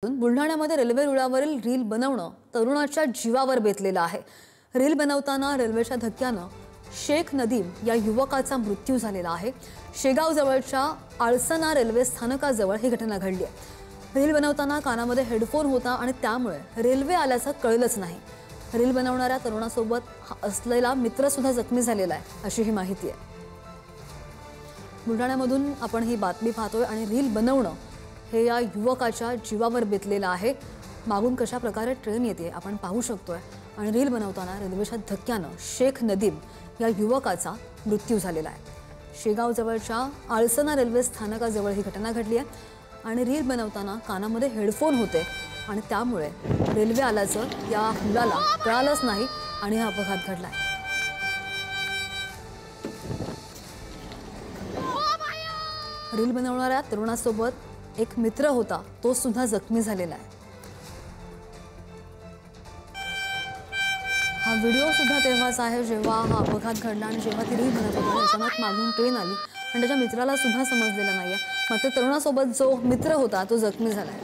बुलढाण्यामध्ये railway रुळावरील reel बनवणं तरुणाच्या जीवावर बेतलेलं आहे। रील बनवताना रेल्वेच्या धक्क्यानं शेख नदीम या युवकाचा मृत्यू झालेला आहे। शेगाव जवळच्या आळसना रेल्वे स्थानकाजवळ ही घटना घडली आहे। रील बनवताना कानामध्ये हेडफोन होता आणि त्यामुळे रेल्वे आल्याचं कळलंच नाही। रील बनवणाऱ्या तरुणासोबत असलेला मित्र सुद्धा जखमी झालेला आहे अशी ही माहिती आहे। बुलढाण्यामधून आपण ही बातमी पाहतोय आणि रील बनवणं हे या युवकाच्या जीवावर बेतलेलं आहे। मागून कशा प्रकारे ट्रेन येते आपण पाहू शकतोय आणि रील बनवताना रेल्वेच्या धक्क्यानं शेख नदीम या युवकाचा मृत्यू झालेला आहे। शेगाव जवळच्या आळसना रेल्वे स्थानकाजवळ ही घटना घडली आहे आणि रील बनवताना कानामध्ये हेडफोन होते आणि त्यामुळे रेल्वे आल्याचं या मुलाला कळालंच नाही आणि हा अपघात घडला। रील बनवणाऱ्या तरुणासोबत एक मित्र होता, तो सुद्धा जखमी झालेला आहे। हा व्हिडिओ सुद्धा तेव्हाच आहे जेव्हा हा अपघात घडला आणि जेव्हा ती रील बनत होती अचानक मागून ट्रेन आली आणि त्याच्या मित्राला सुद्धा समजलेलं नाहीये। मात्र तरुणासोबत जो मित्र होता तो जखमी झालाय।